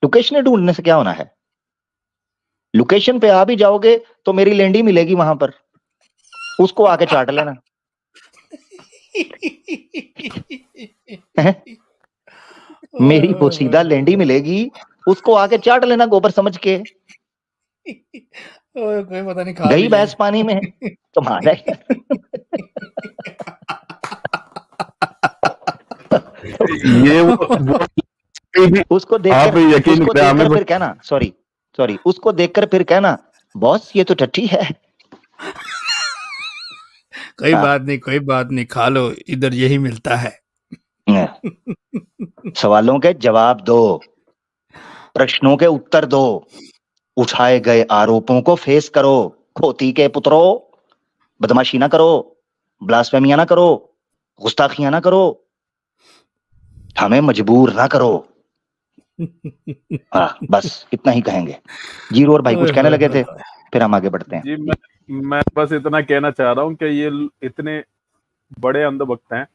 Location ढूंढने से क्या होना है? लोकेशन पे आ भी जाओगे तो मेरी लेंडी मिलेगी वहां पर, उसको आके चाट लेना। मेरी पोसीदा लेंडी मिलेगी, उसको आके चाट लेना गोबर समझ के। कोई पता नहीं खा गई भैंस पानी में तुम्हारा। ये उसको देखकर फिर कहना सॉरी उसको देखकर फिर कहना बॉस ये तो टट्टी है। कोई बात नहीं खा लो, इधर यही मिलता है। सवालों के जवाब दो, प्रश्नों के उत्तर दो, उठाए गए आरोपों को फेस करो। खोती के पुत्रों, बदमाशी ना करो, ब्लास्फेमिया ना करो, गुस्ताखियां ना करो, हमें मजबूर ना करो। हाँ बस इतना ही कहेंगे। जीरो और भाई कुछ कहने लगे थे, फिर हम आगे बढ़ते हैं। जी मैं बस इतना कहना चाह रहा हूँ कि ये इतने बड़े अंधभक्त हैं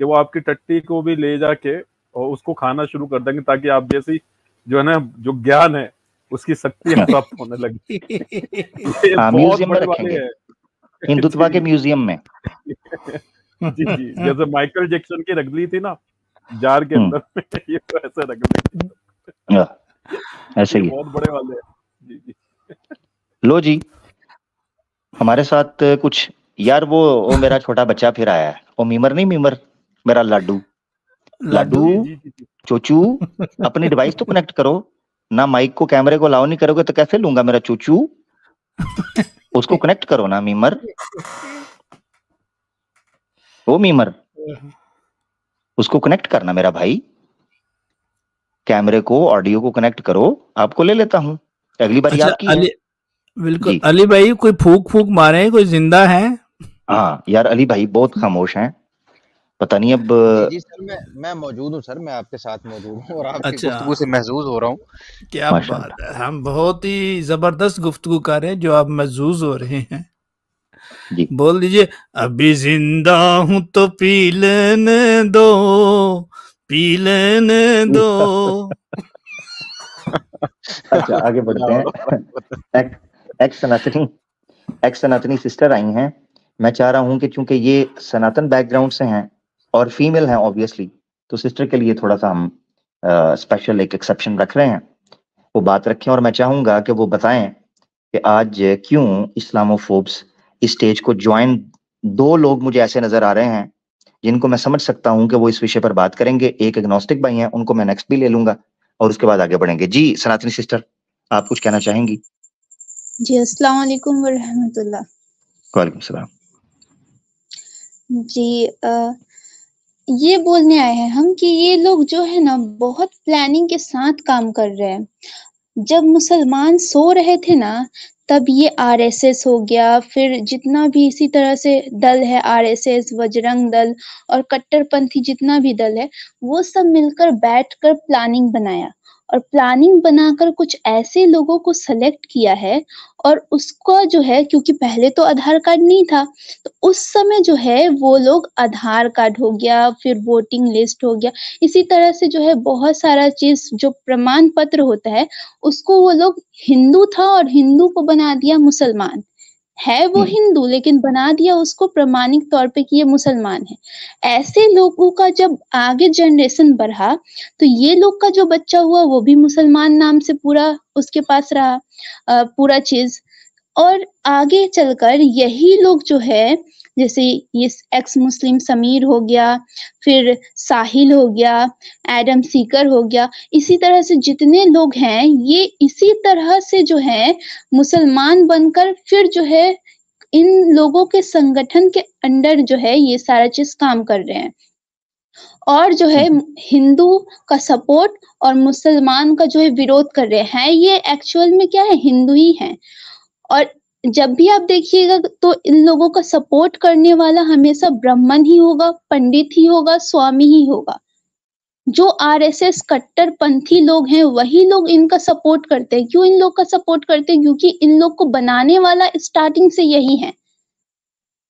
कि वो आपकी टट्टी को भी ले जाके और उसको खाना शुरू कर देंगे, ताकि आप जैसी जो है ना जो ज्ञान है उसकी शक्तियां प्राप्त होने लगी। म्यूजियम में रखेंगे, हिंदुत्व के म्यूजियम में। जी जैसे माइकल जैक्सन की रख ली थी ना जार के अंदर, ये तो ऐसे रख लेंगे, ऐसे ही बहुत बड़े वाले हैं। जी लो जी, हमारे साथ कुछ यार वो मेरा छोटा बच्चा फिर आया है, वो मीमर नहीं, मीमर मेरा लाडू चोचू। अपनी डिवाइस तो कनेक्ट करो ना, माइक को कैमरे को लाओ नहीं करोगे तो कैसे लूंगा मेरा चोचू? उसको कनेक्ट करो ना मीमर, वो मीमर उसको कनेक्ट करना मेरा भाई, कैमरे को ऑडियो को कनेक्ट करो। आपको ले लेता हूँ, अगली बार आपकी है। बिल्कुल अली भाई, कोई फूक मारे, कोई जिंदा है? हाँ यार अली भाई बहुत खामोश हैं, पता नहीं अब। जी सर मैं मौजूद हूँ सर, मैं आपके साथ मौजूद हूँ और आपकी गुफ्तगू से महसूस हो रहा हूँ। क्या बात है, हम बहुत ही जबरदस्त गुफ्तगू कर रहे हैं जो आप महसूस हो रहे हैं। जी बोल दीजिए, अभी जिंदा हूँ तो पी लेने दो। अच्छा आगे बढ़ते हैं। एक्स सनातनी सिस्टर आई हैं। मैं चाह रहा हूं कि चूंकि ये सनातन बैकग्राउंड से हैं और फीमेल हैं ऑब्वियसली, तो सिस्टर के लिए थोड़ा सा हम स्पेशल एक एक्सेप्शन रख रहे हैं, वो बात रखें। और मैं चाहूंगा कि वो बताएं कि आज क्यों इस्लामोफोब्स इस स्टेज को ज्वाइन। 2 लोग मुझे ऐसे नजर आ रहे हैं जिनको मैं समझ सकता हूं कि वो इस विषय पर बात करेंगे। एक एग्नोस्टिक भाई हैं, उनको मैं नेक्स्ट भी ले लूंगा और उसके बाद आगे बढ़ेंगे। जी सनातनी सिस्टर, आप कुछ कहना चाहेंगी? जी अस्सलाम वालेकुम व रहमतुल्लाह। वालेकुम सलाम। जी ये बोलने आए हैं हम कि ये लोग जो है ना बहुत प्लानिंग के साथ काम कर रहे हैं। जब मुसलमान सो रहे थे ना, तब ये आरएसएस हो गया, फिर जितना भी इसी तरह से दल है, आरएसएस, बजरंग दल और कट्टरपंथी जितना भी दल है, वो सब मिलकर बैठकर प्लानिंग बनाया और प्लानिंग बनाकर कुछ ऐसे लोगों को सेलेक्ट किया है। और उसका जो है, क्योंकि पहले तो आधार कार्ड नहीं था, तो उस समय जो है वो लोग आधार कार्ड हो गया, फिर वोटिंग लिस्ट हो गया, इसी तरह से जो है बहुत सारा चीज जो प्रमाण पत्र होता है, उसको वो लोग हिंदू था और हिंदू को बना दिया मुसलमान। है वो हिंदू लेकिन बना दिया उसको प्रमाणिक तौर पे कि ये मुसलमान है। ऐसे लोगों का जब आगे जनरेशन बढ़ा, तो ये लोग का जो बच्चा हुआ वो भी मुसलमान नाम से पूरा उसके पास रहा पूरा चीज। और आगे चलकर यही लोग जो है, जैसे ये एक्स मुस्लिम समीर हो गया, फिर साहिल हो गया, एडम सीकर हो गया, इसी तरह से जितने लोग हैं, ये इसी तरह से जो है मुसलमान बनकर फिर जो है इन लोगों के संगठन के अंडर जो है ये सारा चीज काम कर रहे हैं। और जो है हिंदू का सपोर्ट और मुसलमान का जो है विरोध कर रहे हैं। ये एक्चुअल में क्या है, हिंदू ही हैं। और जब भी आप देखिएगा तो इन लोगों का सपोर्ट करने वाला हमेशा ब्राह्मण ही होगा, पंडित ही होगा, स्वामी ही होगा। जो आरएसएस कट्टरपंथी लोग हैं वही लोग इनका सपोर्ट करते हैं। क्यों इन लोग का सपोर्ट करते हैं? क्योंकि इन लोग को बनाने वाला स्टार्टिंग से यही है।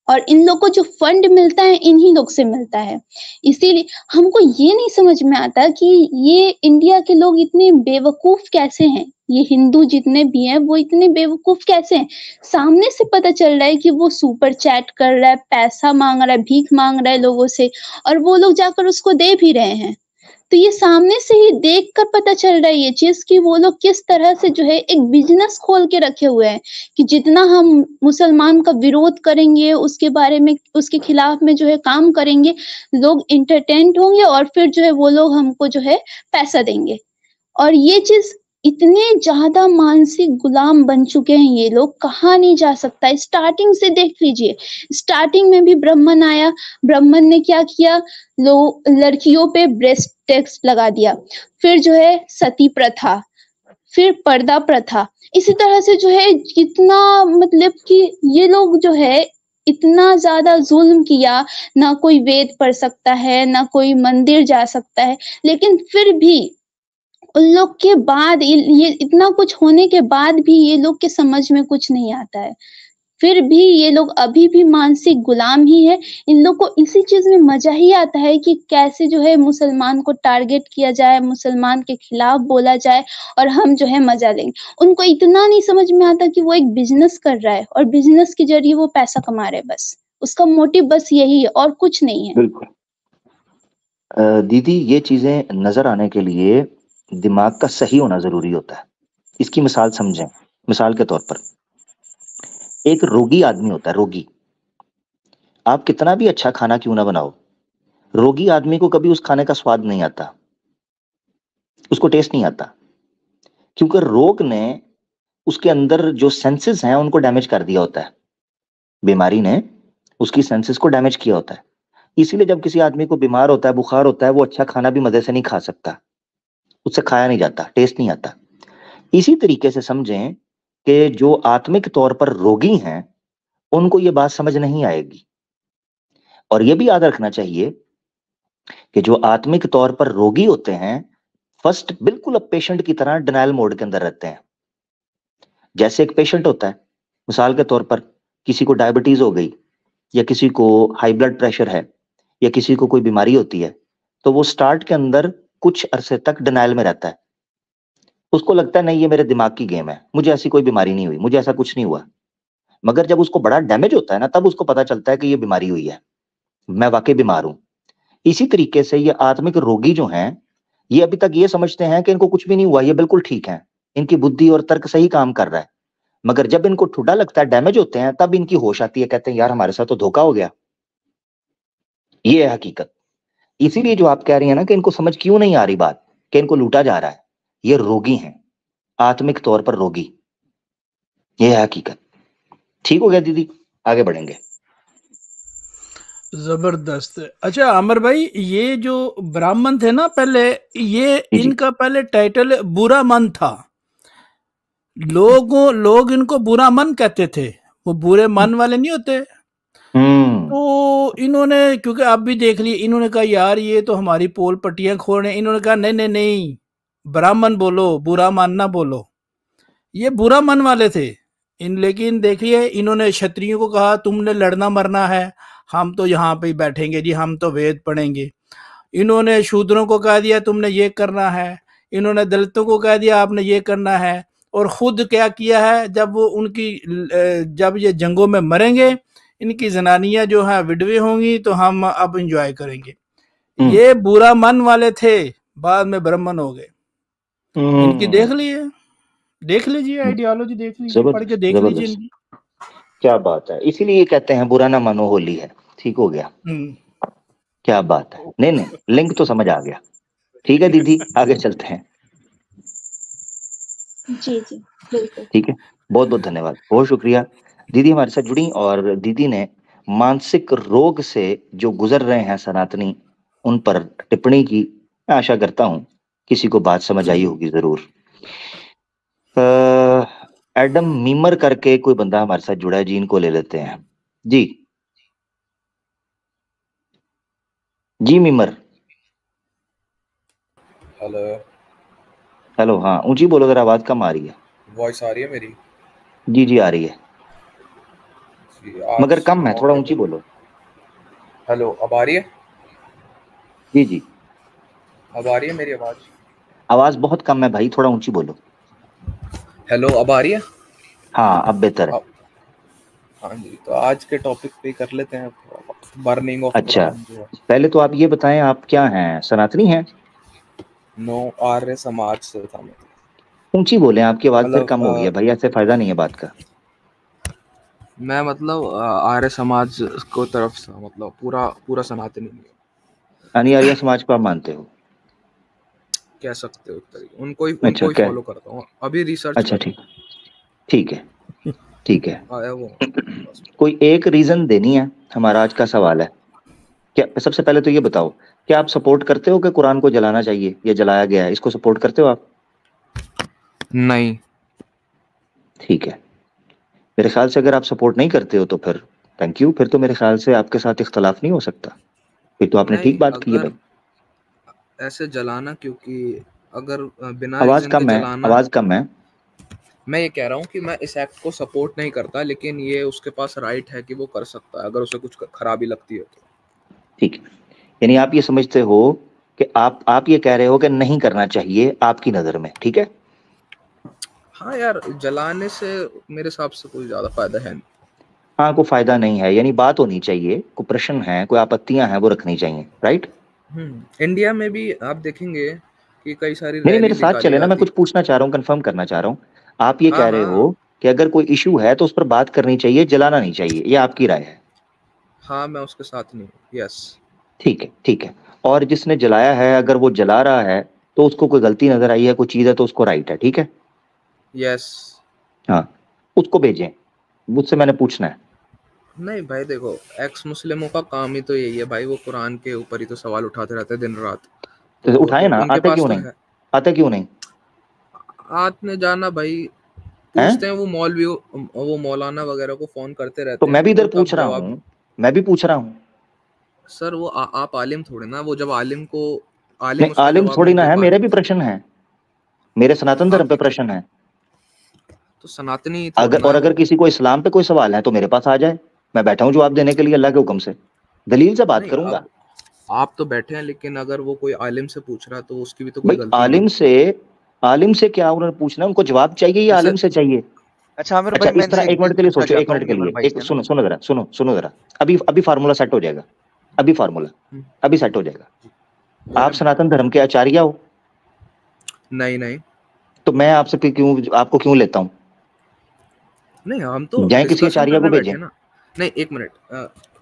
और इन लोग को जो फंड मिलता है इन्हीं लोग से मिलता है। इसीलिए हमको ये नहीं समझ में आता कि ये इंडिया के लोग इतने बेवकूफ कैसे हैं, ये हिंदू जितने भी हैं वो इतने बेवकूफ कैसे हैं। सामने से पता चल रहा है कि वो सुपर चैट कर रहा है, पैसा मांग रहा है, भीख मांग रहा है लोगों से, और वो लोग जाकर उसको दे भी रहे हैं। तो ये सामने से ही देखकर पता चल रहा है ये चीज कि वो लोग किस तरह से जो है एक बिजनेस खोल के रखे हुए हैं कि जितना हम मुसलमान का विरोध करेंगे, उसके बारे में, उसके खिलाफ में जो है काम करेंगे, लोग इंटरटेन्ड होंगे और फिर जो है वो लोग हमको जो है पैसा देंगे। और ये चीज इतने ज्यादा मानसिक गुलाम बन चुके हैं ये लोग, कहा नहीं जा सकता। स्टार्टिंग से देख लीजिए, स्टार्टिंग में भी ब्राह्मण आया, ब्राह्मण ने क्या किया, लड़कियों पे ब्रेस्ट टैक्स लगा दिया, फिर जो है सती प्रथा, फिर पर्दा प्रथा। इसी तरह से जो है कितना, मतलब कि ये लोग जो है इतना ज्यादा जुल्म किया, ना कोई वेद पढ़ सकता है, ना कोई मंदिर जा सकता है, लेकिन फिर भी उन लोग के बाद ये इतना कुछ होने के बाद भी ये लोग के समझ में कुछ नहीं आता है। फिर भी ये लोग अभी भी मानसिक गुलाम ही है। इन लोग को इसी चीज में मजा ही आता है कि कैसे जो है मुसलमान को टारगेट किया जाए, मुसलमान के खिलाफ बोला जाए और हम जो है मजा लेंगे। उनको इतना नहीं समझ में आता कि वो एक बिजनेस कर रहा है और बिजनेस के जरिए वो पैसा कमा रहे, बस उसका मोटिव बस यही है और कुछ नहीं है। बिल्कुल दीदी, ये चीजें नजर आने के लिए दिमाग का सही होना जरूरी होता है। इसकी मिसाल समझें। मिसाल के तौर पर एक रोगी आदमी होता है, रोगी। आप कितना भी अच्छा खाना क्यों ना बनाओ, रोगी आदमी को कभी उस खाने का स्वाद नहीं आता, उसको टेस्ट नहीं आता, क्योंकि रोग ने उसके अंदर जो सेंसेस हैं उनको डैमेज कर दिया होता है। बीमारी ने उसकी सेंसेस को डैमेज किया होता है। इसीलिए जब किसी आदमी को बीमार होता है, बुखार होता है, वो अच्छा खाना भी मजे से नहीं खा सकता, उससे खाया नहीं जाता, टेस्ट नहीं आता। इसी तरीके से समझें कि जो आत्मिक तौर पर रोगी हैं उनको ये बात समझ नहीं आएगी। और ये भी याद रखना चाहिए कि जो आत्मिक तौर पर रोगी होते हैं, फर्स्ट बिल्कुल अब पेशेंट की तरह डिनायल मोड के अंदर रहते हैं। जैसे एक पेशेंट होता है, मिसाल के तौर पर किसी को डायबिटीज हो गई, या किसी को हाई ब्लड प्रेशर है, या किसी को कोई बीमारी होती है, तो वो स्टार्ट के अंदर कुछ अरसे तक डिनायल में रहता है। उसको लगता है नहीं ये मेरे दिमाग की गेम है, मुझे ऐसी कोई बीमारी नहीं हुई, मुझे ऐसा कुछ नहीं हुआ। मगर जब उसको बड़ा डैमेज होता है ना, तब उसको पता चलता है कि ये बीमारी हुई है, मैं वाकई बीमार हूं। इसी तरीके से ये आत्मिक रोगी जो हैं, ये अभी तक ये समझते हैं कि इनको कुछ भी नहीं हुआ, ये बिल्कुल ठीक है, इनकी बुद्धि और तर्क सही काम कर रहा है। मगर जब इनको ठुड्डा लगता है, डैमेज होते हैं, तब इनकी होश आती है, कहते हैं यार हमारे साथ तो धोखा हो गया। ये है हकीकत। इसीलिए जो आप कह रही हैं ना कि इनको समझ क्यों नहीं आ रही बात, कि इनको लूटा जा रहा है, ये रोगी हैं, आत्मिक तौर पर रोगी। ये है हकीकत। ठीक हो गया दीदी, आगे बढ़ेंगे। जबरदस्त। अच्छा अमर भाई, ये जो ब्राह्मण थे ना पहले, ये इनका पहले टाइटल बुरा मन था। लोग इनको बुरा मन कहते थे, वो बुरे मन वाले नहीं होते। तो इन्होंने, क्योंकि आप भी देख लिए, इन्होंने कहा यार ये तो हमारी पोल पट्टियां खोल रहे हैं। इन्होंने कहा नहीं नहीं नहीं, ब्राह्मण बोलो, बुरा मन ना बोलो। ये बुरा मन वाले थे लेकिन देखिए इन्होंने क्षत्रियों को कहा तुमने लड़ना मरना है, हम तो यहाँ पे ही बैठेंगे जी, हम तो वेद पढ़ेंगे। इन्होंने शूद्रों को कह दिया तुमने ये करना है, इन्होंने दलितों को कह दिया आपने ये करना है। और खुद क्या किया है, जब वो उनकी, जब ये जंगों में मरेंगे, इनकी जनानियां जो है विधवे होंगी, तो हम अब एंजॉय करेंगे। ये बुरा मन वाले थे, बाद में ब्राह्मण हो गए। इनकी देख लीजिए आइडियोलॉजी, देख लीजिए, पढ़ के देख लीजिए इनकी। क्या बात है। इसीलिए कहते हैं बुरा ना मानो होली है। ठीक हो गया। क्या बात है। नहीं लिंक तो समझ आ गया। ठीक है दीदी, आगे चलते हैं। जी जी बिल्कुल। ठीक है, बहुत बहुत धन्यवाद, बहुत शुक्रिया दीदी हमारे साथ जुड़ी। और दीदी ने मानसिक रोग से जो गुजर रहे हैं सनातनी, उन पर टिप्पणी की। मैं आशा करता हूं किसी को बात समझ आई होगी जरूर। एडम मीमर करके कोई बंदा हमारे साथ जुड़ा है जी, इनको ले लेते हैं जी। जी मीमर। हेलो हेलो, हाँ ऊंची बोलो जरा, आवाज कम आ रही है। वॉइस आ रही है मेरी? जी जी आ रही है। मगर कम है, थोड़ा ऊंची बोलो। हेलो, अब आ रही है? जी जी, अब आ रही है मेरी आवाज? आवाज बहुत कम है भाई, थोड़ा ऊंची बोलो। हेलो, अब आ रही है? हाँ, अब बेहतर है। हाँ जी, तो आज के टॉपिक पे कर लेते हैं, बर्निंग ऑफ। अच्छा, पहले तो आप ये बताएं, आप क्या हैं, सनातनी हैं? नो, आर्य समाज से था मैं। ऊंची बोले, आपकी आवाज फिर कम हो गई है भाई, ऐसे फायदा नहीं है बात का। मैं मतलब आर्य समाज को तरफ से, मतलब पूरा सनातनी नहीं। यानी आर्य समाज को आप मानते हो? कह सकते हो उनको ही फॉलो करता हूँ अभी, रिसर्च। अच्छा, ठीक है। कोई एक रीजन देनी है, हमारा आज का सवाल है। क्या सबसे पहले तो ये बताओ, क्या आप सपोर्ट करते हो कि कुरान को जलाना चाहिए या जलाया गया है, इसको सपोर्ट करते हो आप? नहीं। ठीक है, मेरे ख्याल से अगर आप सपोर्ट नहीं करते हो तो फिर थैंक यू, फिर तो मेरे ख्याल से आपके साथ इख्तलाफ नहीं हो सकता, फिर तो आपने ठीक बात की है भाई। ऐसे जलाना, क्योंकि अगर बिना आवाज कम है, आवाज कम है। मैं ये कह रहा हूँ कि मैं इस एक्ट को सपोर्ट नहीं करता, लेकिन ये उसके पास राइट है कि वो कर सकता है अगर उसे कुछ खराबी लगती है तो। ठीक है, यानी आप ये समझते हो कि आप ये कह रहे हो कि नहीं करना चाहिए आपकी नजर में, ठीक है? हाँ यार, जलाने से मेरे हिसाब से कोई ज्यादा फायदा है नहीं। हाँ, कोई फायदा नहीं है, यानी बात होनी चाहिए, कोई प्रश्न है, कोई आपत्तियां हैं, वो रखनी चाहिए, राइट? इंडिया में भी आप देखेंगे कि कई सारी नहीं, मेरे साथ चले ना, मैं कुछ पूछना चाह रहा हूँ, कंफर्म करना चाह रहा हूँ। आप ये कह रहे हो कि अगर कोई इशू है तो उस पर बात करनी चाहिए, जलाना नहीं चाहिए, ये आपकी राय है? हाँ, मैं उसके साथ नहीं। यस, ठीक है। और जिसने जलाया है, अगर वो जला रहा है तो उसको कोई गलती नजर आई है, कोई चीज है, तो उसको राइट है, ठीक है? यस। हाँ, उसको भेजें, मुझसे मैंने पूछना है। नहीं भाई, देखो, एक्स मुस्लिमों का काम ही तो यही है भाई, वो कुरान के ऊपर ही तो सवाल उठाते रहते हैं दिन रात। तो उठाए ना, आते क्यों नहीं? आते क्यों नहीं? आते जाना भाई, पूछते हैं, वो मौलाना वगैरह को फोन करते रहते हैं। तो मैं भी इधर पूछ रहा हूँ, मैं भी पूछ रहा हूँ सर। वो आप आलिम थोड़े ना, वो जब आलिम थोड़ी ना है, मेरे भी प्रश्न है, मेरे सनातन धर्म पे प्रश्न है। तो सनातनी अगर किसी को इस्लाम पे कोई सवाल है तो मेरे पास आ जाए, मैं बैठा हूँ जवाब देने के लिए, अल्लाह के हुक्म से, दलील से बात करूंगा। आप तो बैठे हैं, लेकिन अगर वो कोई आलिम से पूछ रहा है तो उसकी भी तो कोई गलती नहीं। आलिम से क्या उन्होंने पूछना, उनको जवाब चाहिए या आलिम से चाहिए? अच्छा, इस तरह एक मिनट के लिए सोचो, एक मिनट के लिए, सुनो जरा, अभी फार्मूला सेट हो जाएगा, अभी सेट हो जाएगा। आप सनातन धर्म के आचार्य हो? नहीं। तो मैं आपसे आपको क्यों लेता हूँ? नहीं, हम तो जाए किसी आचार्य को भेजें। नहीं, एक मिनट,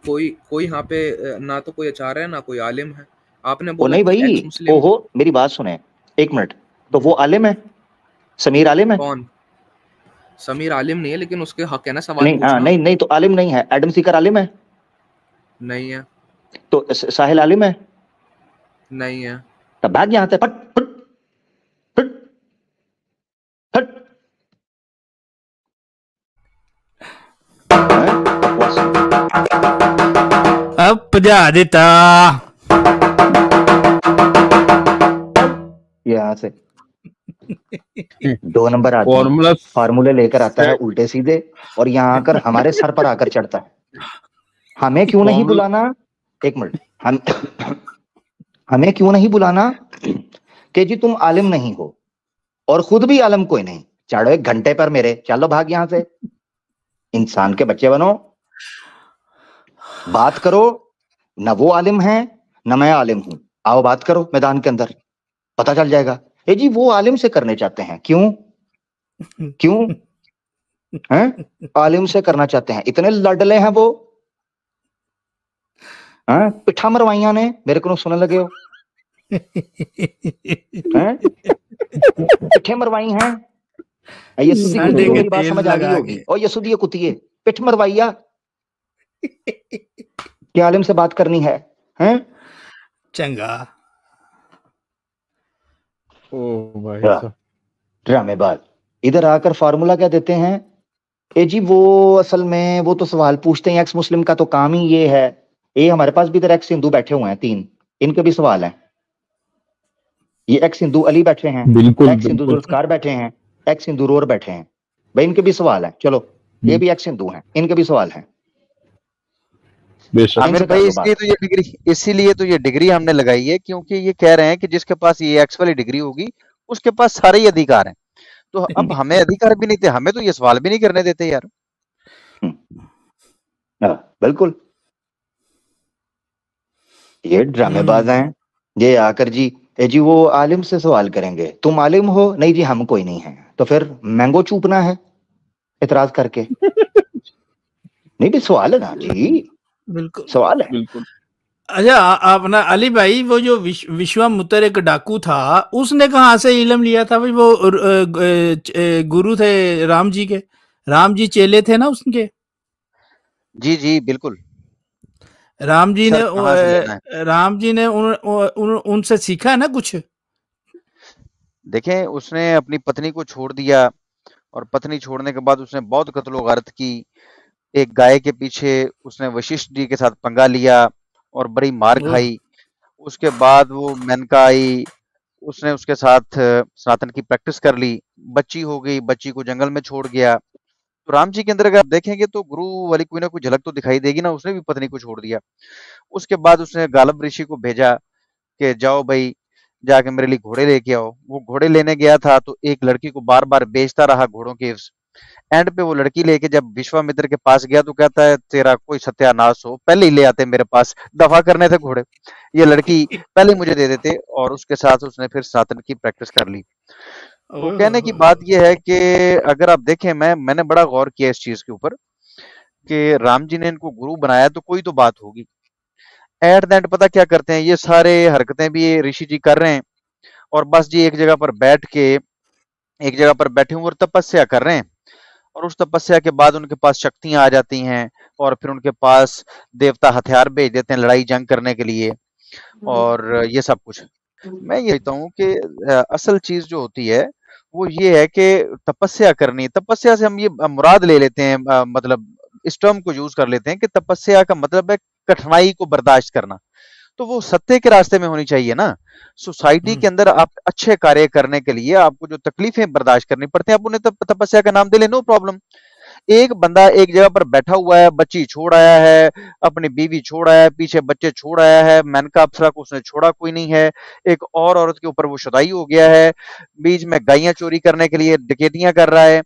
कोई यहाँ पे ना तो कोई आचार्य है ना कोई आलिम है। आपने बोला नहीं भाई, ओहो, मेरी बात सुने, एक मिनट, तो वो आलिम है, समीर आलिम है? कौन? समीर आलिम नहीं है, लेकिन उसके हक है ना सवाल पूछना। नहीं, तो आलिम नहीं है। एडम सीकर आलिम है? नहीं है। तो साहिल आलिम है? नहीं है। तब भाग यहाँ से, फट। अब पजा देता यहाँ से 2 नंबर आदमी फार्मूले लेकर आता है उल्टे सीधे, और यहाँ आकर हमारे सर पर आकर चढ़ता है। हमें क्यों नहीं बुलाना, एक मिनट, हमें क्यों नहीं बुलाना कि जी तुम आलिम नहीं हो और खुद भी आलिम कोई नहीं, चढ़ो 1 घंटे पर मेरे, चलो भाग यहाँ से। इंसान के बच्चे बनो, बात करो, न वो आलिम है न मैं आलिम हूं, आओ बात करो मैदान के अंदर, पता चल जाएगा। जी वो आलिम से करने चाहते हैं, क्यों हैं? आलिम से करना चाहते हैं, इतने लडले हैं वो, हैं? पिठा मरवाइया ने मेरे को सुनने लगे हो, हैं? पिठे मरवाई हैं, ये सुधी को बात समझ आ गई होगी, और ये सुधी कुतिये पिठ मरवाइया, क्या आलिम से बात करनी है, हैं? चंगा। ओ भाई, ड्रामेबाज। इधर आकर फार्मूला क्या देते हैं, जी वो असल में वो तो सवाल पूछते हैं, एक्स मुस्लिम का तो काम ही ये है। ये हमारे पास भी इधर एक्स हिंदू बैठे हुए हैं 3, इनके भी सवाल हैं। ये एक्स हिंदू अली बैठे हैं, एक्स हिंदू जुल्फकार बैठे हैं, एक्स हिंदू रोर बैठे हैं, भाई इनके भी सवाल हैं। चलो, ये भी एक्स हिंदू हैं, इनके भी सवाल हैं। आमिर भाई इसीलिए तो ये डिग्री हमने लगाई है, क्योंकि ये कह रहे हैं कि जिसके पास ये एक्स वाली डिग्री होगी उसके पास सारे ही अधिकार हैं। तो अब हमें अधिकार भी नहीं थे, हमें तो ये सवाल भी नहीं करने देते यार। बिल्कुल, ये ड्रामेबाज हैं। ये आकर जी वो आलिम से सवाल करेंगे, तुम आलिम हो? नहीं जी हम कोई नहीं है। तो फिर मैंगो चूपना है इतराज करके? नहीं भी सवाल है ना जी, बिल्कुल सवाल है। बिल्कुल। अच्छा अपना अली भाई, वो जो विश्वामित्र एक डाकू था, उसने कहाँ से इल्म लिया था भाई? वो गुरु थे राम जी के, राम जी चेले थे ना उसके। जी जी बिल्कुल। राम जी ने उनसे सीखा है ना कुछ। देखें, उसने अपनी पत्नी को छोड़ दिया और पत्नी छोड़ने के बाद उसने बहुत कत्लो गारत की। एक गाय के पीछे उसने वशिष्ठ जी के साथ पंगा लिया और बड़ी मार खाई। उसके बाद वो मेनका आई, उसने उसके साथ सनातन की प्रैक्टिस कर ली, बच्ची हो गई, बच्ची को जंगल में छोड़ गया। तो राम जी के अंदर अगर आप देखेंगे तो गुरु वाली कोई ना कोई झलक तो दिखाई देगी ना, उसने भी पत्नी को छोड़ दिया। उसके बाद उसने गालब ऋषि को भेजा कि जाओ भाई जाके मेरे लिए घोड़े लेके आओ। वो घोड़े लेने गया था तो एक लड़की को बार बार बेचता रहा घोड़ों के। एंड पे वो लड़की लेके जब विश्वामित्र के पास गया तो कहता है तेरा कोई सत्यानाश हो, पहले ही ले आते मेरे पास, दफा करने थे घोड़े, ये लड़की पहले मुझे दे देते। और उसके साथ उसने फिर सनातन की प्रैक्टिस कर ली। तो कहने की बात यह है कि अगर आप देखें, मैंने बड़ा गौर किया इस चीज के ऊपर कि राम जी ने इनको गुरु बनाया तो कोई तो बात होगी। एट द एंड पता क्या करते हैं, ये सारे हरकतें भी ये ऋषि जी कर रहे हैं और बस जी एक जगह पर बैठे हुए और तपस्या कर रहे हैं। और उस तपस्या के बाद उनके पास शक्तियां आ जाती हैं और फिर उनके पास देवता हथियार भेज देते हैं लड़ाई जंग करने के लिए और ये सब कुछ। मैं ये कहता हूँ कि असल चीज जो होती है वो ये है कि तपस्या करनी। तपस्या से हम ये मुराद ले लेते हैं, मतलब इस टर्म को यूज कर लेते हैं कि तपस्या का मतलब है कठिनाई को बर्दाश्त करना। तो वो सत्य के रास्ते में होनी चाहिए ना। सोसाइटी के अंदर आप अच्छे कार्य करने के लिए आपको जो तकलीफें बर्दाश्त करनी पड़ती हैं, आप उन्हें तपस्या का नाम दे ले, नो प्रॉब्लम। एक बंदा एक जगह पर बैठा हुआ है, बच्ची छोड़ आया है, अपनी बीवी छोड़ आया है, पीछे बच्चे छोड़ आया है, मेनका अप्सरा को उसने छोड़ा कोई नहीं है, एक और औरत के ऊपर वो शुदाई हो गया है, बीच में गायें चोरी करने के लिए डकैतियां कर रहा है,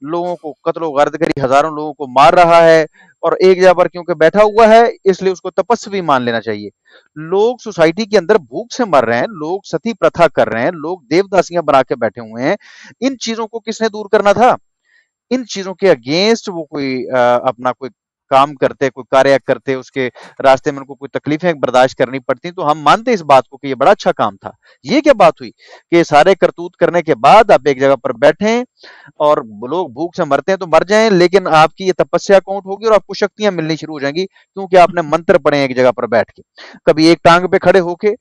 लोगों को कत्लो गर्द करी, हजारों लोगों को मार रहा है और एक जगह पर क्योंकि बैठा हुआ है इसलिए उसको तपस्वी मान लेना चाहिए। लोग सोसाइटी के अंदर भूख से मर रहे हैं, लोग सती प्रथा कर रहे हैं, लोग देवदासियां बना के बैठे हुए हैं। इन चीजों को किसने दूर करना था? इन चीजों के अगेंस्ट वो कोई अपना कोई काम करते, कोई कार्य करते, उसके रास्ते में उनको कोई तकलीफें बर्दाश्त करनी पड़ती, तो हम मानते इस बात को कि ये बड़ा अच्छा काम था। ये क्या बात हुई कि सारे करतूत करने के बाद आप एक जगह पर बैठे और लोग भूख से मरते हैं तो मर जाएं, लेकिन आपकी ये तपस्या काउंट होगी और आपको शक्तियां मिलनी शुरू हो जाएंगी क्योंकि आपने मंत्र पढ़े हैं एक जगह पर बैठ के, कभी एक टांग पे खड़े होके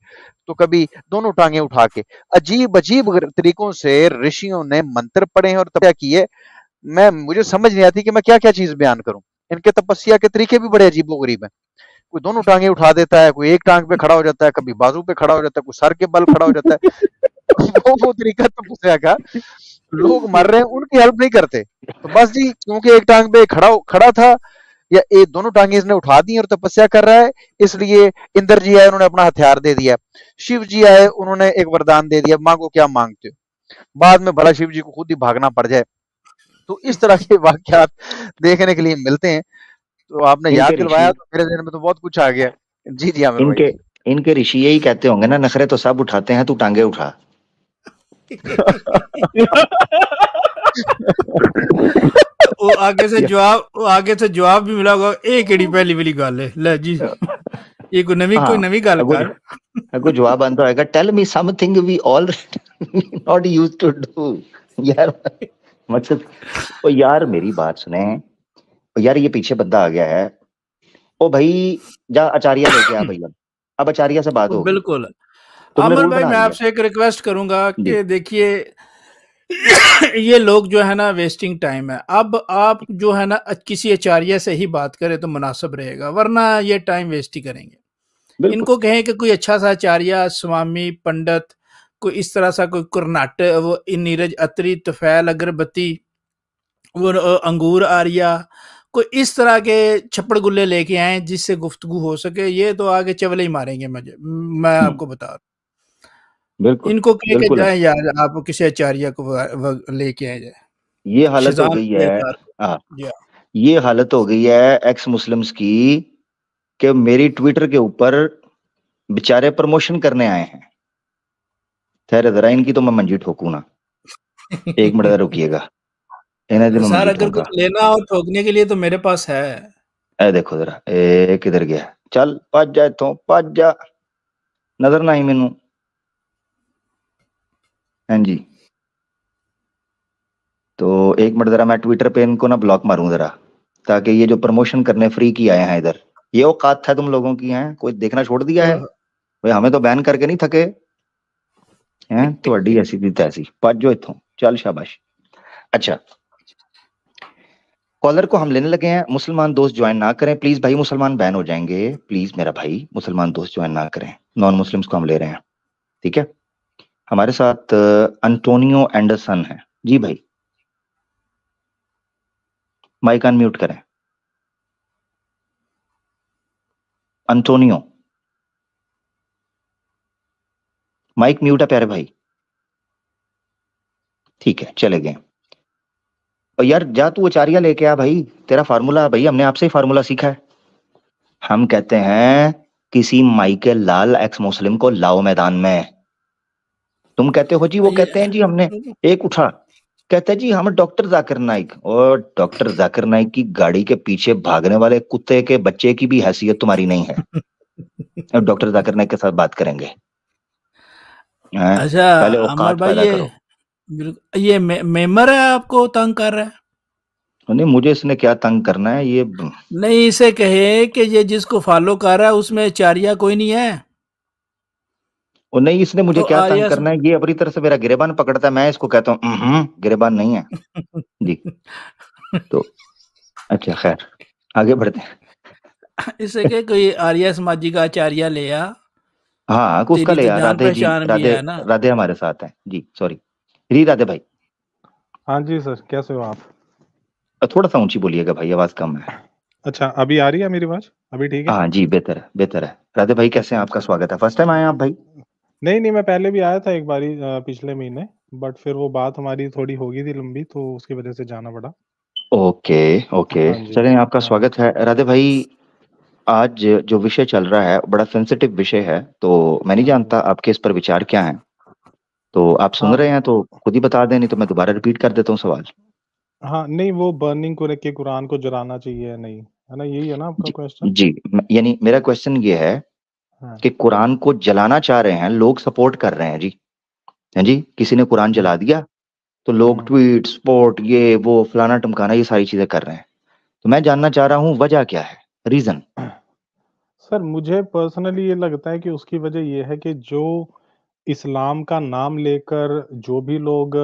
तो कभी दोनों टांगे उठा के। अजीब अजीब तरीकों से ऋषियों ने मंत्र पढ़े और तपस्या की है। मुझे समझ नहीं आती कि मैं क्या क्या चीज बयान करूं। इनके तपस्या के तरीके भी बड़े अजीबोगरीब हैं। कोई दोनों टांगे उठा देता है, कोई एक टांग पे खड़ा हो जाता है, कभी बाजू पे खड़ा हो जाता है, कोई सर के बल खड़ा हो जाता है। वो तरीका तपस्या का, लोग मर रहे हैं उनकी हेल्प नहीं करते। तो बस जी क्योंकि एक टांग पे खड़ा था या एक दोनों टांगे इसने उठा दी और तपस्या कर रहा है, इसलिए इंद्र जी आए, उन्होंने अपना हथियार दे दिया। शिव जी आए, उन्होंने एक वरदान दे दिया, मांगो क्या मांगते हो। बाद में भला शिव जी को खुद ही भागना पड़ जाए। तो इस तरह के वाकयात देखने के लिए मिलते हैं। तो आपने याद दिलवाया तो मेरे ज़हन में तो बहुत कुछ आ गया। जी जी आमिर भाई। इनके ऋषि यही कहते होंगे ना, नखरे तो सब उठाते हैं, तू टांगे उठा। वो आगे से जवाब भी मिला होगा, एक एड़ी पहली वाली गल है ले जी, ये कोई नवी गल कर। अगो जवाब आंदा होगा, tell me something we all not used to do. यार मतलब ओ यार मेरी बात सुने यार, ये पीछे बंदा आ गया है, ओ भाई जा आचार्य लेके आ भैया, अब आचार्य से बात होगी। बिल्कुल अमर भाई, मैं आपसे एक रिक्वेस्ट करूंगा कि देखिए ये लोग जो है ना वेस्टिंग टाइम है। अब आप जो है ना किसी आचार्य से ही बात करें तो मुनासिब रहेगा, वरना ये टाइम वेस्ट ही करेंगे। इनको कहें कि कोई अच्छा सा आचार्य, स्वामी, पंडित, कोई इस तरह सा कोई कर्नाटक, वो नीरज अत्री, तुफैल अगरबत्ती, वो अंगूर आर्या, कोई इस तरह के छप्पड़ गुल्ले लेके आए जिससे गुफ्तगू हो सके, ये तो आगे चवले ही मारेंगे मुझे, मैं आपको बता रहा हूँ। बिल्कुल इनको कह के बिल्कुल है। जाए यार आप किसी आचार्य को लेके आए जाए, ये हालत हो शिजान गई के है। कार को। हाँ, जी हाँ। ये हालत हो गई है एक्स मुस्लिम्स की कि मेरी ट्विटर के ऊपर बेचारे प्रमोशन करने आए हैं। ठहरे जरा, इनकी तो मैं मंजी ठोकू ना। एक मिनट रुकिएगा, इन्हें तो मैं सर मंजी अगर ठोका। कुछ लेना हो ठोकने के लिए तो मेरे पास है। ए देखो जरा, ए किधर गया? चल भज जा इथों, भज जा, नजर ना आई मैनू। हाँ जी, तो एक मिनट जरा मैं ट्विटर पे इनको ना ब्लॉक मारूं जरा, ताकि ये जो प्रमोशन करने फ्री की आए हैं इधर, ये औकात है तुम लोगों की? हैं कोई देखना छोड़ दिया है? भाई हमें तो बैन करके नहीं थके हैं, थोड़ी ऐसी थी तैसी। भज जो इथों, चल शाबाश। अच्छा, कॉलर को हम लेने लगे हैं। मुसलमान दोस्त ज्वाइन ना करें प्लीज भाई, मुसलमान बैन हो जाएंगे प्लीज मेरा भाई। मुसलमान दोस्त ज्वाइन ना करें, नॉन मुस्लिम्स को हम ले रहे हैं, ठीक है? हमारे साथ अंटोनियो एंडरसन है जी भाई, माइक अनम्यूट करें। अंटोनियो, माइक म्यूट है प्यारे भाई। ठीक है, चले गए। और यार जा तू अचारिया लेके आ भाई, तेरा फार्मूला भाई, हमने आपसे ही फार्मूला सीखा है। हम कहते हैं किसी माइकल लाल एक्स मुस्लिम को लाओ मैदान में। तुम कहते हो जी, वो कहते हैं जी हमने एक उठा, कहते हैं जी हम डॉक्टर जाकिर नाइक। और डॉक्टर जाकिर नाइक की गाड़ी के पीछे भागने वाले कुत्ते के बच्चे की भी हैसियत तुम्हारी नहीं है। अब डॉक्टर जाकिर नाइक के साथ बात करेंगे। अच्छा पहले अमर औकात भाई, पैदा करो। ये मेमर है आपको तंग कर रहा है? नहीं, मुझे इसने क्या तंग करना है ये। नहीं, इसे कहे कि ये जिसको फॉलो कर रहा है उसमें चारिया कोई नहीं है। और नहीं, इसने मुझे तो क्या तंग आर्या करना है? ये अपनी तरफ से मेरा गिरेबान पकड़ता है, मैं इसको कहता हूँ गिरेबान नहीं है जी। तो अच्छा खैर, आगे बढ़ते हैं। इसे के कोई आर्या समाजी का आचार्य ले आ। हाँ, उसका तेरी ले तो यार, जान राधे जी, पहचान भी राधे है ना। राधे हमारे साथ है जी, सॉरी री राधे भाई। हाँ जी सर, कैसे हो आप? थोड़ा सा ऊंची बोलिएगा भाई, आवाज कम है। अच्छा, अभी आ रही है मेरी आवाज? अभी ठीक है? हाँ जी, बेहतर है, बेहतर है। राधे भाई कैसे हैं? आपका स्वागत है। फर्स्ट टाइम आए हैं आप भाई? नहीं, मैं पहले भी आया था एक बारी पिछले महीने, बट फिर वो बात हमारी थोड़ी हो गई थी लंबी, तो उसकी वजह से जाना पड़ा। ओके ओके, हाँ जी। चलें, आपका हाँ। स्वागत है राधे भाई। आज जो विषय चल रहा है बड़ा सेंसिटिव विषय है, तो मैं नहीं हाँ जानता जी। आपके इस पर विचार क्या है। तो आप सुन हाँ रहे हैं तो खुद ही बता दें, नहीं तो मैं दोबारा रिपीट कर देता हूँ सवाल। हाँ, नहीं वो बर्निंग को लेके कुरान को जलाना चाहिए या नहीं, है ना? यही है ना आपका जी क्वेश्चन? जी, यानी मेरा क्वेश्चन ये है हाँ। कि कुरान को जलाना चाह रहे हैं लोग, सपोर्ट कर रहे हैं जी। हैं जी, किसी ने कुरान जला दिया तो लोग ट्वीट स्पोर्ट ये वो फलाना टमकाना ये सारी चीजें कर रहे हैं। तो मैं जानना चाह रहा हूँ वजह क्या है, रीजन। सर मुझे पर्सनली ये लगता है कि उसकी वजह ये है कि जो इस्लाम का नाम लेकर जो भी लोग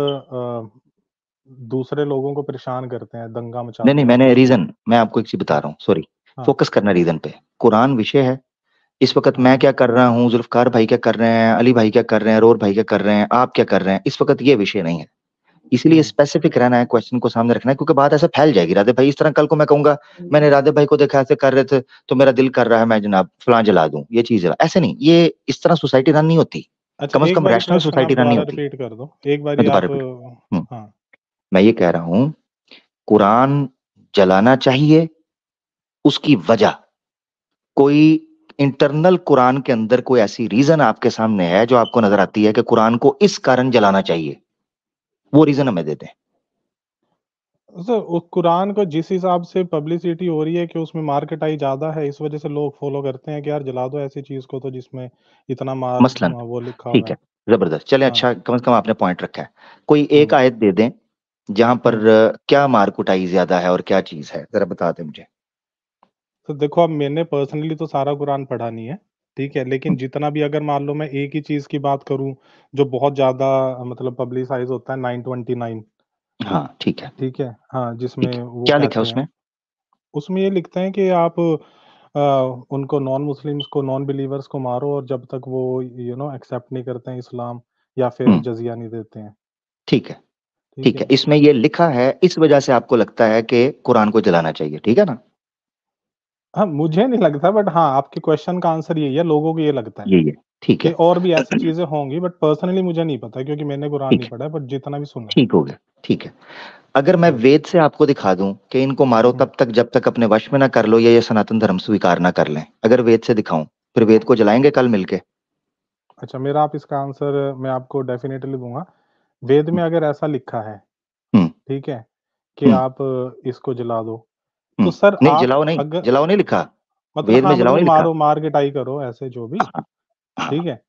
दूसरे लोगों को परेशान करते हैं, दंगा नहीं मचाते नहीं, हैं मैंने कुछ भी। रीजन, मैं आपको एक चीज बता रहा हूँ, सॉरी, हाँ। फोकस करना रीजन पे। कुरान विषय है इस वक्त। मैं हाँ। क्या कर रहा हूँ, जुल्फकार भाई क्या कर रहे हैं, अली भाई क्या कर रहे हैं, रोर भाई क्या कर रहे हैं, आप क्या कर रहे हैं, इस वक्त ये विषय नहीं है। इसीलिए स्पेसिफिक रहना है, क्वेश्चन को सामने रखना है, क्योंकि बात ऐसे फैल जाएगी राधे भाई। इस तरह कल को मैं कहूंगा मैंने राधे भाई को देखा ऐसे कर रहे थे तो मेरा दिल कर रहा है मैं जनाब फलां जला दूं, ये चीज है ऐसे नहीं। ये इस तरह सोसाइटी रन नहीं होती, अच्छा, कम से एक कम बारी रैशनल क्वेश्चन आप सोसाइटी रन नहीं दोबारा होती। रिपीट कर दो, एक मैं बारी दोबारा आप। रिपीट, हाँ। मैं ये कह रहा हूं कुरान जलाना चाहिए, उसकी वजह कोई इंटरनल कुरान के अंदर कोई ऐसी रीजन आपके सामने है जो आपको नजर आती है कि कुरान को इस कारण जलाना चाहिए, वो रीजन हमें दे दें। सर उस कुरान को जिस हिसाब से पब्लिसिटी हो रही है कि उसमें मार्केटाई ज्यादा है, इस वजह से लोग फॉलो करते हैं कि यार जला दो ऐसी चीज को तो जिसमें इतना मसलन, वो लिखा हुआ ठीक है, है। जबरदस्त, चले, हाँ। अच्छा कम से कम आपने पॉइंट रखा है। कोई एक हम्म। आयत दे दें जहां पर हम्म। क्या मार कुटाई ज्यादा है और क्या चीज है, जरा बता दें मुझे। तो देखो, अब मैंने पर्सनली तो सारा कुरान पढ़ा नहीं है, ठीक है, लेकिन जितना भी अगर मान लो मैं एक ही चीज की बात करूं जो बहुत ज्यादा मतलब पब्लिसाइज होता है, 929। हाँ ठीक है, ठीक है। हाँ, ठीक जिसमें है, वो क्या लिखा है कहते हैं, उसमें? उसमें ये लिखते हैं कि आप उनको नॉन मुस्लिम्स को, नॉन बिलीवर्स को मारो, और जब तक वो एक्सेप्ट नहीं करते हैं इस्लाम या फिर हम्म, जजिया नहीं देते हैं। ठीक है, ठीक है, इसमें ये लिखा है, इस वजह से आपको लगता है कि कुरान को जलाना चाहिए, ठीक है ना? हाँ, मुझे नहीं लगता, बट हाँ, आपके क्वेश्चन का आंसर यही है, लोगों को ये लगता है यही है, ठीक कि है। और भी ऐसी चीजें होंगी, बट पर्सनली मुझे नहीं पता क्योंकि मैंने कुरान ठीक नहीं है, पढ़ा है, बट जितना भी सुना है। ठीक हो गया, ठीक है। अगर मैं वेद से आपको दिखा दूं कि इनको मारो तब तक जब तक अपने वश में ना कर लो या ये सनातन धर्म स्वीकार ना कर लें, अगर वेद से दिखाऊं, फिर वेद को जलाएंगे कल मिलके? अच्छा, मेरा आप इसका आंसर मैं आपको डेफिनेटली दूंगा। वेद में अगर ऐसा लिखा है, हम्म ठीक है, कि हम्म आप इसको जला दो, तो सर नहीं, आप जलाओ अगर नहीं लिखा, मतलब वेद में हाँ, जलाओ मतलब नहीं लिखा। मारो, मार के टाई करो, ऐसे जो भी, हाँ हाँ, ठीक है।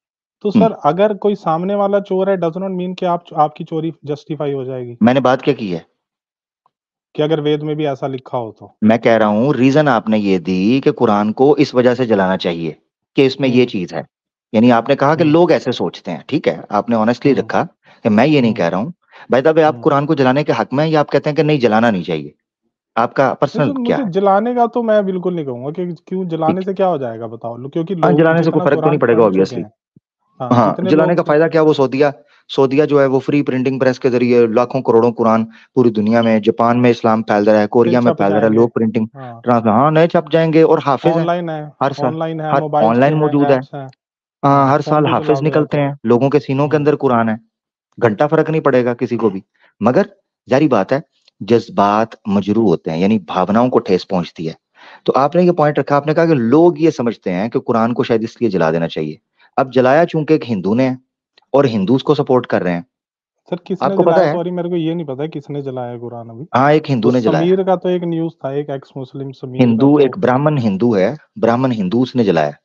तो हम्म, सर अगर कोई सामने वाला चोर है, डज नॉट मीन कि आप आपकी चोरी जस्टिफाई हो जाएगी, मैंने बात क्या की है? कि अगर वेद में भी ऐसा लिखा हो तो। मैं कह रहा हूँ रीजन आपने ये दी कि कुरान को इस वजह से जलाना चाहिए कि इसमें ये हुँ, चीज है, यानी आपने कहा कि हुँ, लोग ऐसे सोचते हैं, ठीक है, आपने ऑनेस्टली हुँ, रखा कि मैं ये नहीं हुँ, कह रहा हूँ। भाई साहब, आप हुँ। कुरान को जलाने के हक में हैं या आप कहते हैं कि नहीं जलाना नहीं चाहिए? आपका नहीं, पर्सनल तो क्या मुझे है? जलाने का तो मैं बिल्कुल नहीं कहूँगा कि क्यों ठीक जलाने है, से क्या हो जाएगा बताओ? क्योंकि हाँ, लोग जलाने से कोई जितना फर्क तो नहीं कुरान पड़ेगा पढ़ चुके ऑब्वियसली। हैं, हाँ, हाँ, जितने जलाने लोग का स फायदा क्या? वो सोदिया सोदिया जो है वो फ्री प्रिंटिंग प्रेस के जरिए लाखों करोड़ों कुरान पूरी दुनिया में, जापान में इस्लाम फैल रहा है, फिर कोरिया में छप फैल रहा है, जाएँगे। लोग प्रिंटिंग हाँ, हाँ, नए छप जाएंगे और हाफिज हैं ऑनलाइन हर साल। है, हर मोबाइल्स पे ऑनलाइन हैं, मौजूद है। ऐप्स हैं। हाँ, हाँ, हर फ़ोन साल पे चला हाफिज दो या निकलते तो। हैं, लोगों के सीनों के हुँ, अंदर कुरान है, घंटा फर्क नहीं पड़ेगा किसी को भी। मगर जारी बात है, जज्बात मजरू होते हैं, यानी भावनाओं को ठेस पहुंचती है। तो आपने ये पॉइंट रखा, आपने कहा कि लोग ये समझते हैं कि कुरान को शायद इसलिए जला देना चाहिए। अब जलाया चूंकि एक हिंदू ने है और हिंदू उसको सपोर्ट कर रहे हैं, सर किसने आपको पता जलाया? है? सॉरी, मेरे को ये नहीं पता है किसने जलाया कुरान अभी। हाँ, एक हिंदू वो ने जलाया। समीर का तो एक न्यूज़ था, एक एक्स मुस्लिम समीर का हिंदू, तो। एक ब्राह्मण हिंदू है, ब्राह्मण हिंदू, उसने जलाया।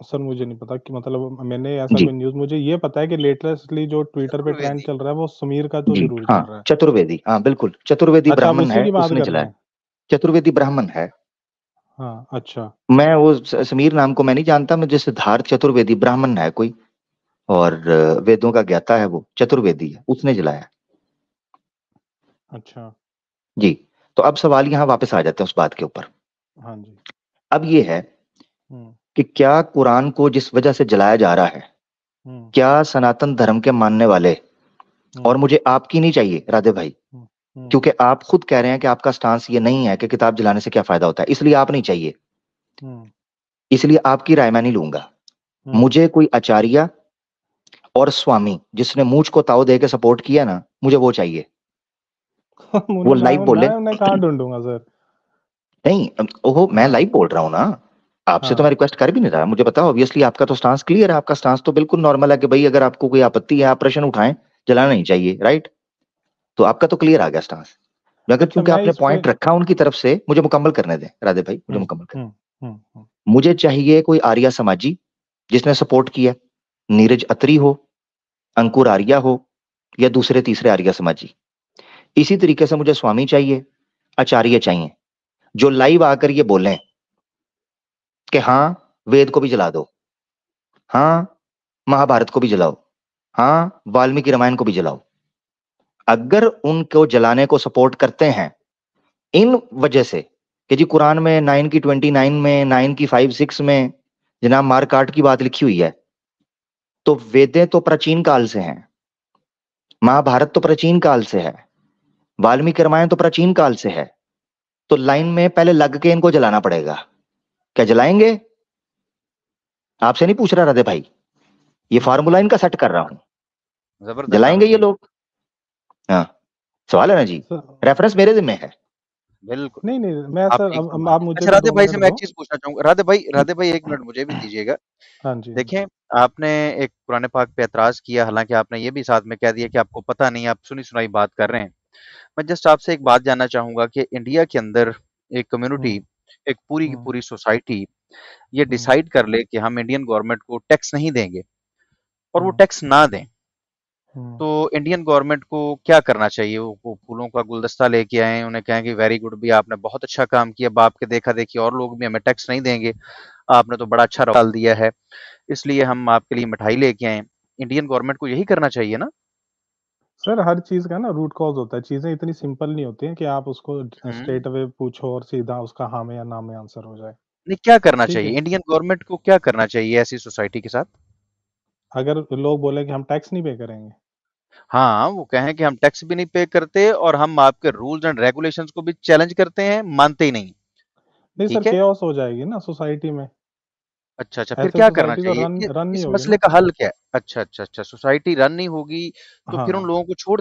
सर मुझे नहीं पता कि मतलब मैंने ऐसा जी कोई न्यूज़, मुझे ये पता है कि लेटेस्टली जो ट्विटर पे ट्रेंड चतुर्वेदी। चल रहा है वो समीर का तो जी, ज़रूर हाँ, चल रहा है। चतुर्वेदी, हाँ बिल्कुल, चतुर्वेदी अच्छा, आप ब्राह्मण उसी है, की बात उसने कर रहे जलाया। हैं? चतुर्वेदी ब्राह्मण है। हाँ, अच्छा। मैं वो समीर नाम को मैं नहीं जानता, मुझे सिद्धार्थ चतुर्वेदी ब्राह्मण है कोई, और वेदों का ज्ञाता है, वो चतुर्वेदी है, उसने जलाया। अच्छा। जी। तो अब सवाल यहाँ वापस आ जाते हैं उस बात के ऊपर। हाँ जी। अब ये है हुँ, कि क्या कुरान को जिस वजह से जलाया जा रहा है, हुँ, क्या सनातन धर्म के मानने वाले, और हुँ, मुझे आपकी नहीं चाहिए राधे भाई, हुँ, हुँ, क्योंकि आप खुद कह रहे हैं कि आपका स्टांस ये नहीं है कि किताब जलाने से क्या फायदा होता है, इसलिए आप नहीं चाहिए, हुँ, इसलिए आपकी राय मैं नहीं लूंगा। हुँ। मुझे कोई आचार्य और स्वामी जिसने मूछ को ताव दे के सपोर्ट किया ना, मुझे वो चाहिए, वो उन्हें लाइव मैं बोले। उन्हें कहाँ ढूँढूँगा सर? नहीं, ओहो, मैं हाँ, लाइव बोल रहा हूँ ना, आपसे तो हाँ। मैं रिक्वेस्ट कर भी नहीं रहा, मुझे पता, ऑब्वियसली आपका तो स्टांस क्लियर है, आपका स्टांस तो बिल्कुल नॉर्मल है कि भाई अगर आपको कोई आपत्ति है आप प्रश्न उठाएं, जलाना नहीं चाहिए, राइट? तो आपका तो क्लियर आ गया स्टांस। मगर अच्छा, क्योंकि मैं आपने इस पे पॉइंट रखा उनकी तरफ से, मुझे मुकम्मल करने दें राधे भाई, मुझे हुँ, मुकम्मल करने हुँ, हुँ, हुँ, दें। मुझे चाहिए कोई आर्य समाजी जिसने सपोर्ट किया, नीरज अत्री हो, अंकुर आर्या हो, या दूसरे तीसरे आर्य समाजी। इसी तरीके से मुझे स्वामी चाहिए, आचार्य चाहिए, जो लाइव आकर ये बोलें कि हाँ, वेद को भी जला दो, हाँ, महाभारत को भी जलाओ, हाँ, वाल्मीकि रामायण को भी जलाओ। अगर उनको जलाने को सपोर्ट करते हैं इन वजह से कि जी कुरान में 9 की 29 में, 9 की 5-6 में जनाब मार काट की बात लिखी हुई है, तो वेदें तो प्राचीन काल से हैं, महाभारत तो प्राचीन काल से है, वाल्मीकि रामायण तो प्राचीन काल से है, तो लाइन में पहले लग के इनको जलाना पड़ेगा। क्या जलाएंगे? आपसे नहीं पूछ रहा राधे भाई, ये फार्मूला इनका सेट कर रहा हूं, जबरदस्त जलाएंगे आमिर ये भाई। लोग? हाँ, सवाल है ना जी, सर रेफरेंस मेरे जिम्मे है। बिल्कुल। नहीं, नहीं, मैं आप सर एकदम अब आप मुझे अच्छा, भी राधे 2 भाई से मिनट मैं एक दो। चीज़ पूछना चाहूँगा। जी, राधे भाई 1 मिनट मुझे भी दीजिएगा। हाँ जी, हाँ जी। देखें, आपने एक कुरान पाक पे ऐतराज़ किया, हालाँकि आपने ये भी साथ में कह दिया कि आपको पता नहीं है, आप सुनी-सुनाई बात कर रहे हैं। मैं जस्ट आपसे एक बात जानना चाहूँगा कि इंडिया के अंदर एक कम्युनिटी, हुँ, एक पूरी की हुँ, पूरी सोसाइटी ये हुँ, डिसाइड कर ले कि हम इंडियन गवर्नमेंट को टैक्स नहीं देंगे और वो हुँ, टैक्स ना दें, हुँ। तो इंडियन गवर्नमेंट को क्या करना चाहिए? वो फूलों का गुलदस्ता लेके आएँ, उन्हें कहें कि वेरी गुड भई, आपने बहुत अच्छा काम किया, अब आपके देखा-देखी और लोग भी हमें टैक्स नहीं देंगे, आपने तो बड़ा अच्छा डाल दिया है, इसलिए हम आपके लिए मिठाई लेके आए हैं। इंडियन गवर्नमेंट को यही करना चाहिए ना? सर हर चीज़ का ना रूट कॉज़ होता है, चीज़ें इतनी सिंपल नहीं होती हैं कि आप उसको हुँ। स्ट्रेट अवे पूछो और सीधा उसका हाँ में या ना में आंसर हो जाए, नहीं, क्या करना ठीक चाहिए? है? इंडियन गवर्नमेंट को क्या करना चाहिए ऐसी सोसाइटी के साथ? अगर लोग बोले कि हम टैक्स नहीं पे करेंगे, हाँ, वो कहें कि हम टैक्स भी नहीं पे करते और हम आपके रूल्स एंड रेगुलेशंस को भी चैलेंज करते हैं, मानते ही नहीं। नहीं सर, ठीक है? केओस हो जाएगी ना सोसाइटी में। अच्छा, अच्छा, फिर ऐसे क्या करना सोसाइटी तो चाहिए? रन नहीं इस होगी मसले ना। का हल क्या है? अच्छा, अच्छा, अच्छा, सोसाइटी रन नहीं होगी, तो फिर उन हाँ। लोगों को छोड़